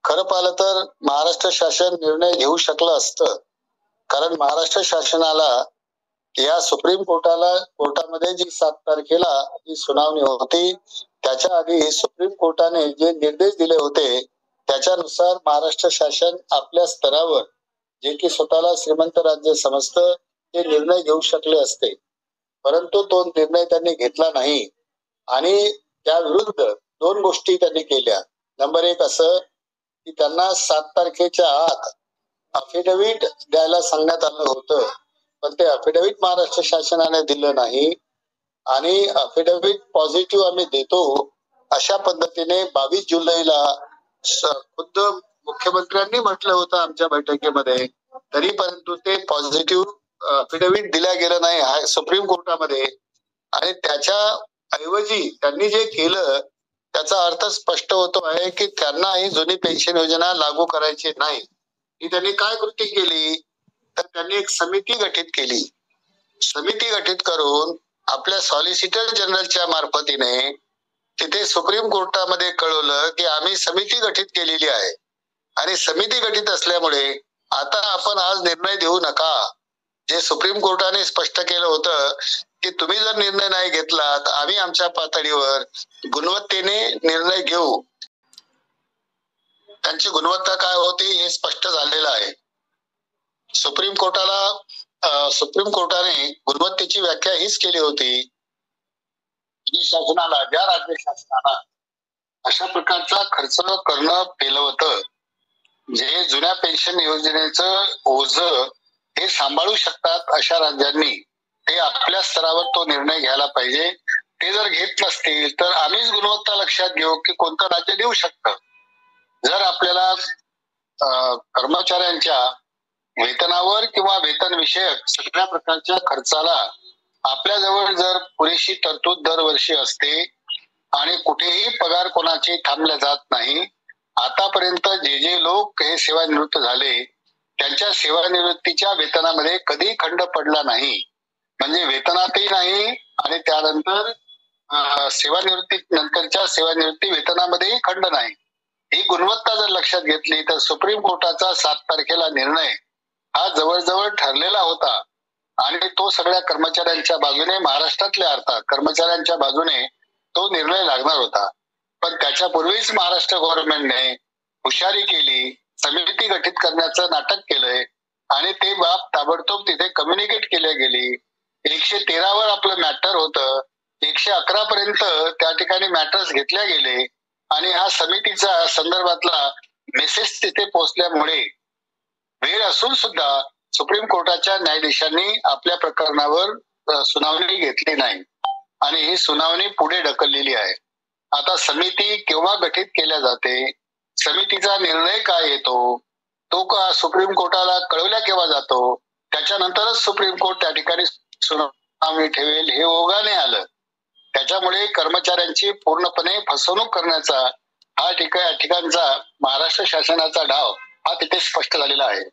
खरं पाहिलं तर महाराष्ट्र शासन निर्णय घेऊ शकलं असतं, कारण महाराष्ट्र शासनाला या सुप्रीम कोर्टामध्ये जी 7 तारखेला जी सुनावणी होती, त्याच्या आधी सुप्रीम कोर्टाने जे निर्देश दिले होते त्याच्यानुसार महाराष्ट्र शासन आपल्या स्तरावर जे की स्वतःला श्रीमंत राज्य समजतं ते निर्णय घेऊ शकले असते, परंतु तो निर्णय त्यांनी घेतला नाही आणि त्या विरुद्ध 2 गोष्टी त्यांनी केल्या. नंबर 1 असं की त्यांना 7 तारखेच्या आत अफिडेव्हिट द्यायला सांगण्यात आलं होतं, पण ते अफिडेव्हिट महाराष्ट्र शासनाने दिलं नाही आणि अफिडेव्हिट पॉझिटिव्ह आम्ही देतो अशा पद्धतीने 22 जुलैला खुद्द मुख्यमंत्र्यांनी म्हटलं होतं आमच्या बैठकीमध्ये, तरी परंतु ते पॉझिटिव्ह अफिडेव्हिट दिल्या गेलं नाही सुप्रीम कोर्टामध्ये. आणि त्याच्या ऐवजी त्यांनी जे केलं त्याचा अर्थ स्पष्ट होतो आहे की त्यांना ही जुनी पेन्शन योजना लागू करायची नाही. ही त्यांनी काय कृती केली तर त्यांनी एक समिती गठीत केली. समिती गठीत करून आपल्या सॉलिसिटर जनरलच्या मार्फतीने तिथे सुप्रीम कोर्टामध्ये कळवलं की आम्ही समिती गठीत केलेली आहे आणि समिती गठीत असल्यामुळे आता आपण आज निर्णय देऊ नका. जे सुप्रीम कोर्टाने स्पष्ट केलं होतं की तुम्ही जर निर्णय नाही घेतला तर आम्ही आमच्या पातळीवर गुणवत्तेने निर्णय घेऊ. त्यांची गुणवत्ता काय होती हे स्पष्ट झालेलं आहे. सुप्रीम कोर्टाने गुणवत्तेची व्याख्या हीच केली होती की शासनाला ज्या राज्य शासनाला अशा प्रकारचा खर्च करणं पेलवतं, जे जुन्या पेन्शन योजनेचं ओझं हे सांभाळू शकतात अशा राज्यांनी ते आपल्या स्तरावर तो निर्णय घ्यायला पाहिजे. ते जर घेत नसतील तर आम्हीच गुणवत्ता लक्षात घेऊ की कोणतं राज्य देऊ शकतं. जर आपल्याला कर्मचाऱ्यांच्या वेतनावर किंवा वेतन विषयक सगळ्या प्रकारच्या खर्चाला आपल्याजवळ जर पुरेशी तरतूद दरवर्षी असते आणि कुठेही पगार कोणाचे थांबले जात नाही, आतापर्यंत जे लोक हे सेवानिवृत्त झाले त्यांच्या सेवानिवृत्तीच्या वेतनामध्ये कधी खंड पडला नाही, म्हणजे वेतनातही नाही आणि त्यानंतर सेवानिवृत्ती नंतरच्या सेवानिवृत्ती वेतनामध्येही खंड नाही. ही गुणवत्ता जर लक्षात घेतली तर सुप्रीम कोर्टाचा 7 तारखेला निर्णय हा जवळजवळ ठरलेला होता आणि तो सगळ्या कर्मचाऱ्यांच्या बाजूने, महाराष्ट्रातल्या अर्थात कर्मचाऱ्यांच्या बाजूने तो निर्णय लागणार होता. पण त्याच्यापूर्वीच महाराष्ट्र गव्हर्नमेंटने हुशारी केली, समिती गठीत करण्याचं नाटक केलंय आणि ते बाब ताबडतोब तिथे कम्युनिकेट केल्या गेली. 113 वर आपलं मॅटर होतं, 111 पर्यंत त्या ठिकाणी मॅटर्स घेतल्या गेले आणि हा समितीचा संदर्भातला मेसेज तिथे पोहोचल्यामुळे वेळ असून सुद्धा सुप्रीम कोर्टाच्या न्यायाधीशांनी आपल्या प्रकरणावर सुनावणी घेतली नाही आणि ही सुनावणी पुढे ढकललेली आहे. आता समिती केव्हा गठीत केल्या जाते, समितीचा निर्णय काय येतो, तो का सुप्रीम कोर्टाला कळवल्या केव्हा जातो, त्याच्यानंतरच सुप्रीम कोर्ट त्या ठिकाणी सुनावणी ठेवेल हे ओघाने आलं. त्याच्यामुळे कर्मचाऱ्यांची पूर्णपणे फसवणूक करण्याचा हा ठिकाणचा महाराष्ट्र शासनाचा डाव हा तिथे स्पष्ट झालेला आहे.